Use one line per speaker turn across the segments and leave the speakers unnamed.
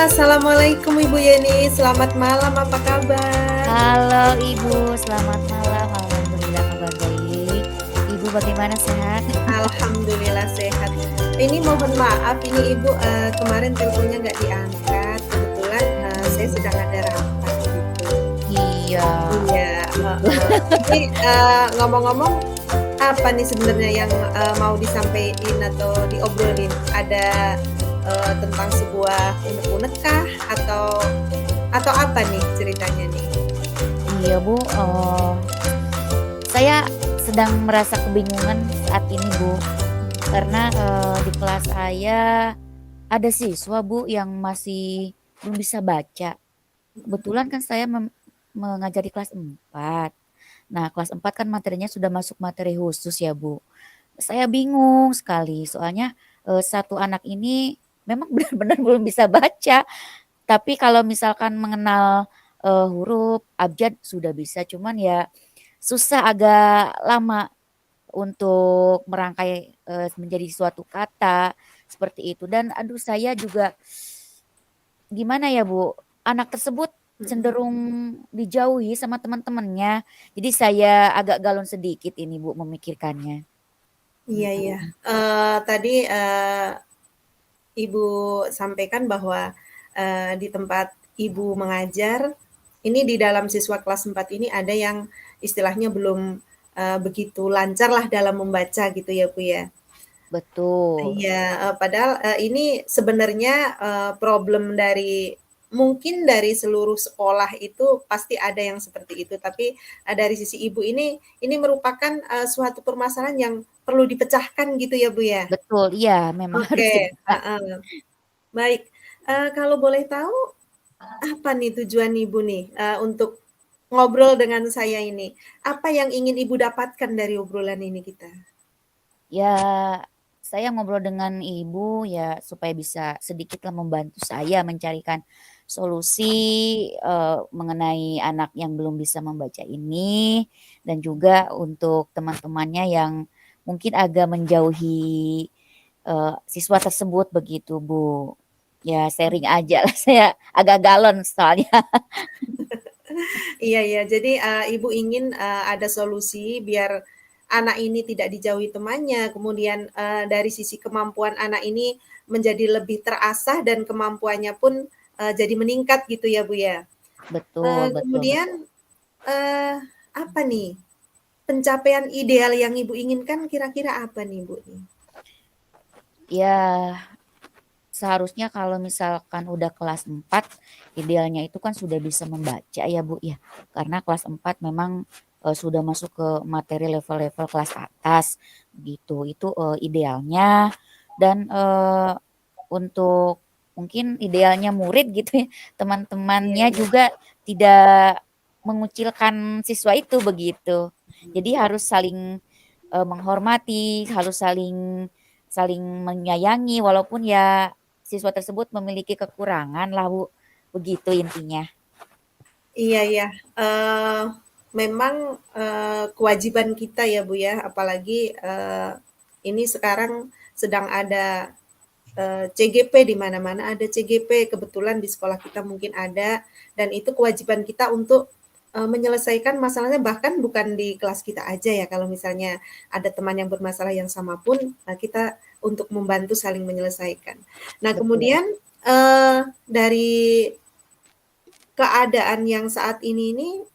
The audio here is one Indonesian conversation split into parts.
Assalamualaikum Ibu Yeni, selamat malam, apa kabar?
Halo Ibu, selamat malam. Alhamdulillah kabar baik. Ibu bagaimana sehat?
Alhamdulillah sehat. Ini mohon maaf, ini Ibu kemarin teleponnya nggak diangkat, kebetulan saya sedang ada rapat gitu.
Iya,
Iya,
betul.
Ini ngomong-ngomong, apa nih sebenarnya yang mau disampaikan atau diobrolin? Ada tentang sebuah unek-unek kah atau apa nih ceritanya nih?
Iya Bu, saya sedang merasa kebingungan saat ini Bu, karena di kelas saya ada siswa Bu yang masih belum bisa baca. Kebetulan kan saya mengajar di kelas 4. Nah, kelas 4 kan materinya sudah masuk materi khusus ya Bu. Saya bingung sekali, soalnya satu anak ini memang benar-benar belum bisa baca, tapi kalau misalkan mengenal huruf, abjad sudah bisa, cuman ya susah, agak lama untuk merangkai menjadi suatu kata seperti itu. Dan aduh, saya juga gimana ya Bu, anak tersebut cenderung dijauhi sama teman-temannya. Jadi saya agak galon sedikit ini Bu memikirkannya.
Iya iya. Tadi Ibu sampaikan bahwa di tempat Ibu mengajar, ini di dalam siswa kelas 4 ini ada yang istilahnya belum begitu lancar lah dalam membaca gitu ya Bu ya?
Betul.
Iya, padahal ini sebenarnya problem dari mungkin dari seluruh sekolah itu pasti ada yang seperti itu, tapi dari sisi Ibu ini merupakan suatu permasalahan yang perlu dipecahkan gitu ya Bu ya?
Betul, iya memang harus
Oke,
segera.
heeh. Baik, kalau boleh tahu apa nih tujuan Ibu nih, untuk ngobrol dengan saya ini? Apa yang ingin Ibu dapatkan dari obrolan ini kita?
Ya, saya ngobrol dengan Ibu ya supaya bisa sedikitlah membantu saya mencarikan solusi mengenai anak yang belum bisa membaca ini, dan juga untuk teman-temannya yang mungkin agak menjauhi siswa tersebut begitu, Bu. Ya sharing aja lah, saya agak galon soalnya.
Iya iya, jadi, Ibu ingin, ada solusi biar anak ini tidak dijauhi temannya, kemudian, dari sisi kemampuan anak ini menjadi lebih terasah dan kemampuannya pun, jadi meningkat gitu ya, Bu, ya?
Betul, betul, betul.
Kemudian, eee, apa nih, pencapaian ideal yang Ibu inginkan kira-kira apa nih, Bu, nih?
Ya, seharusnya kalau misalkan udah kelas 4, idealnya itu kan sudah bisa membaca ya Bu ya. Karena kelas 4 memang sudah masuk ke materi level-level kelas atas gitu. Itu idealnya. Dan untuk mungkin idealnya murid gitu ya,
Iya
teman-temannya
iya.
juga tidak mengucilkan siswa itu begitu. Jadi harus saling menghormati, harus saling saling menyayangi walaupun ya siswa tersebut memiliki kekurangan lah Bu, begitu intinya.
Iya iya, memang, kewajiban kita ya, Bu, ya, apalagi, ini sekarang sedang ada CGP di mana-mana ada CGP, kebetulan di sekolah kita mungkin ada, dan itu kewajiban kita untuk, menyelesaikan masalahnya bahkan bukan di kelas kita aja ya, kalau misalnya ada teman yang bermasalah yang sama pun, kita untuk membantu saling menyelesaikan. Nah
Betul.
kemudian, dari keadaan yang saat ini,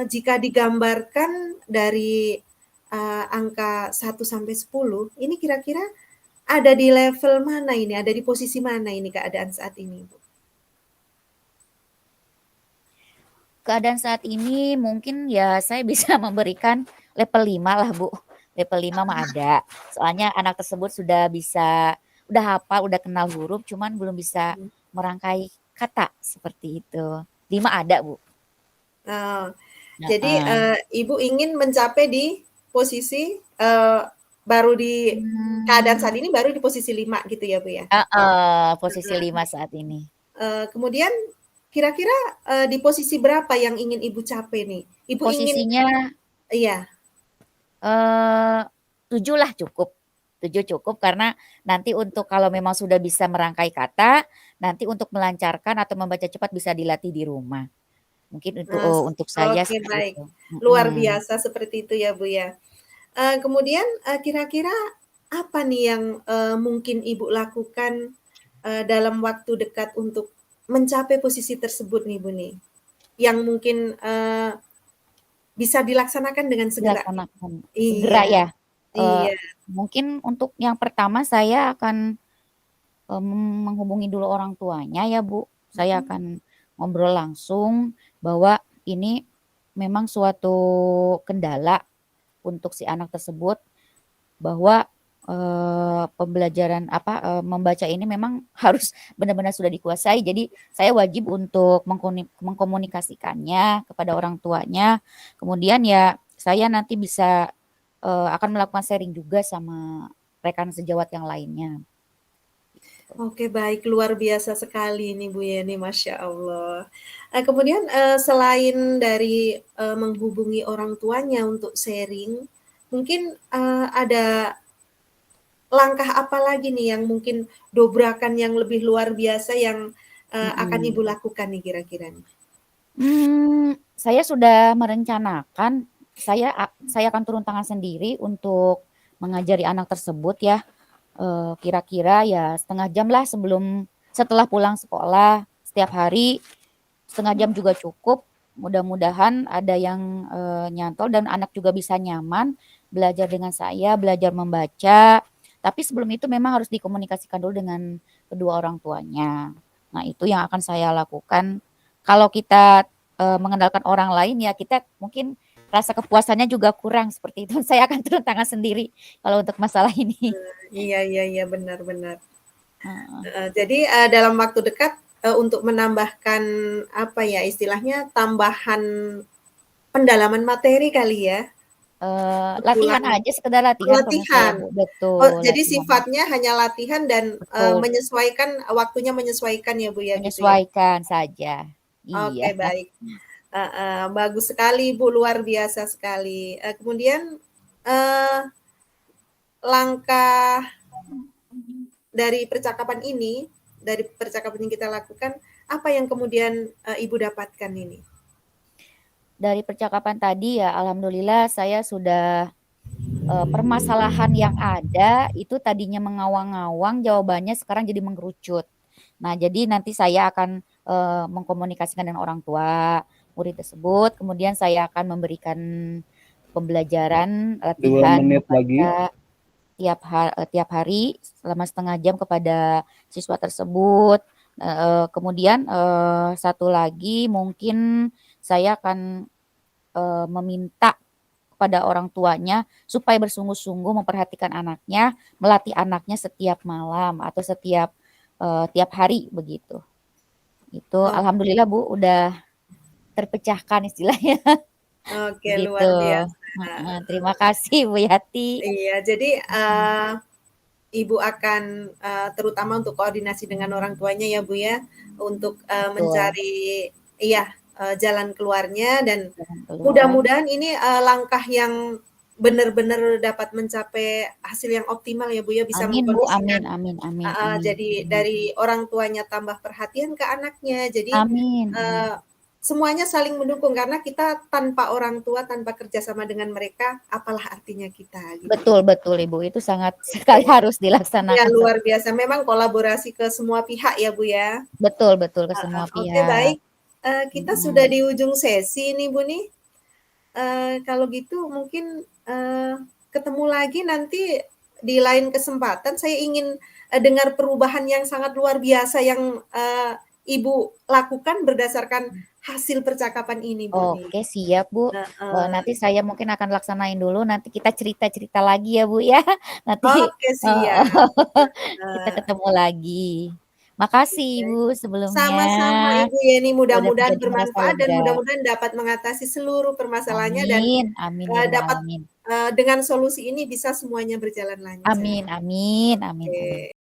jika digambarkan dari, angka 1 sampai 10, ini kira-kira ada di level mana ini? Ada di posisi mana ini keadaan saat ini, Bu?
Keadaan saat ini mungkin ya saya bisa memberikan level 5 lah Bu, level 5 mah ada. Soalnya anak tersebut sudah bisa, udah hafal, udah kenal huruf, cuman belum bisa
Mhm.
merangkai kata, seperti itu. 5 ada Bu.
Oh, jadi,
Heeh.
Ibu ingin mencapai di posisi, baru di keadaan saat
Mmm.
ini baru di posisi 5 gitu ya, Bu, ya?
Heeh, posisi
Heeh.
5 saat ini.
Kemudian kira-kira, di posisi berapa yang ingin Ibu capai nih? Ibu ingin
Posisinya
iya,
7 lah cukup, 7 cukup karena nanti untuk kalau memang sudah bisa merangkai kata, nanti untuk melancarkan atau membaca cepat bisa dilatih di rumah. Mungkin untuk saya
Oke,
seperti
baik.
itu.
Luar
Mhm.
biasa seperti itu ya, Bu, ya. Kemudian, kira-kira apa nih yang, mungkin Ibu lakukan, dalam waktu dekat untuk mencapai posisi tersebut nih, Bu, nih? Yang mungkin, bisa dilaksanakan dengan segera nih?
Dilaksanakan segera
Iya,
ya, eee,
iya,
mungkin untuk yang pertama saya akan, menghubungi dulu orang tuanya ya, Bu. Saya
mhm.
akan ngobrol langsung bahwa ini memang suatu kendala untuk si anak tersebut bahwa, pembelajaran membaca ini memang harus benar-benar sudah dikuasai. Jadi saya wajib untuk mengkomunikasikannya kepada orang tuanya, kemudian ya saya nanti bisa, akan melakukan sharing juga sama rekan sejawat yang lainnya, gitu.
Oke, baik, luar biasa sekali ini, Bu, Yeni, masya Allah. Kemudian, selain dari, menghubungi orang tuanya untuk sharing, mungkin, ada langkah apa lagi nih yang mungkin dobrakan yang lebih luar biasa yang, akan
Mhm.
Ibu lakukan nih kira-kira nih?
Saya sudah merencanakan, saya akan turun tangan sendiri untuk mengajari anak tersebut ya, kira-kira ya setengah jam lah setelah pulang sekolah setiap hari, setengah jam juga cukup. Mudah-mudahan ada yang, nyantol dan anak juga bisa nyaman belajar dengan saya, belajar membaca. Tapi sebelum itu memang harus dikomunikasikan dulu dengan kedua orang tuanya. Nah, itu yang akan saya lakukan. Kalau kita, mengandalkan orang lain ya kita mungkin rasa kepuasannya juga kurang seperti itu. Saya akan turun tangan sendiri kalau untuk masalah ini.
Iya, iya, iya, benar, benar.
Heeh.
Jadi, dalam waktu dekat, untuk menambahkan, apa ya, istilahnya tambahan pendalaman materi kali ya?
Latihan
Betulan
aja, sekedar latihan kalau menurut saya,
latihan.
Bu.
Oh,
Betul,
jadi
latihan aja.
sifatnya hanya latihan dan,
Betul,
menyesuaikan waktunya menyesuaikan ya, Bu, ya, gitu ya?
menyesuaikan saja. Iya.
Oke, baik. Heeh, bagus sekali, Bu, luar biasa sekali. Kemudian, eee, langkah dari percakapan ini, dari percakapan yang kita lakukan, apa yang kemudian, Ibu dapatkan ini?
Dari percakapan tadi ya alhamdulillah saya sudah, permasalahan yang ada itu tadinya mengawang-awang jawabannya sekarang jadi mengerucut. Nah, jadi nanti saya akan, mengkomunikasikan dengan orang tua murid tersebut, kemudian saya akan memberikan pembelajaran,
Dua
latihan
menit lagi.
membaca tiap hari selama setengah jam kepada siswa tersebut, kemudian, satu lagi mungkin saya akan, meminta kepada orang tuanya supaya bersungguh-sungguh memperhatikan anaknya, melatih anaknya setiap malam atau tiap hari begitu. Itu
Oh,
alhamdulillah Bu udah terpecahkan istilahnya
oke,
begitu.
luar biasa.
Heeh, terima kasih Bu Yati.
Iya, jadi,
Mhm,
Ibu akan, terutama untuk koordinasi dengan orang tuanya ya, Bu, ya, untuk,
betul,
mencari iya, jalan keluarnya dan
jalan keluar.
mudah-mudahan ini, langkah yang benar-benar dapat mencapai hasil yang optimal ya, Bu, ya, bisa
Amin Bu,
mengkondisikan
amin amin amin
heeh,
amin
jadi
amin.
dari orang tuanya tambah perhatian ke anaknya, jadi,
Amin amin.
eee, semuanya saling mendukung karena kita tanpa orang tua, tanpa kerjasama dengan mereka, apalah artinya kita, gitu ya.
Betul betul Ibu, itu sangat sekali
Oke.
harus
Iya,
dilaksanakan
luar biasa, memang kolaborasi ke semua pihak ya, Bu, ya.
betul betul ke
Heeh,
semua
oke,
pihak.
baik, kita sudah
Mhm,
di ujung sesi nih, Bu, nih. Kalau gitu mungkin, ketemu lagi nanti di lain kesempatan. Saya ingin, dengar perubahan yang sangat luar biasa yang, Ibu lakukan berdasarkan hasil percakapan ini, Bu, nih.
oke siap Bu,
Heeh.
nanti saya mungkin akan laksanain dulu, nanti kita cerita-cerita lagi ya Bu ya, nanti
Oke,
heeh,
siap.
kita
Heeh,
ketemu lagi. Makasih
oke.
Ibu sebelumnya,
Sama-sama Ibu Yeni,
udah
mudah-mudahan
menjadi merasa
bermanfaat dan
lega.
mudah-mudahan dapat mengatasi seluruh permasalahannya dan,
Amin amin ya rabbal
dapat
alamin.
dengan solusi ini bisa semuanya berjalan lancar.
Amin amin amin amin.
Oke.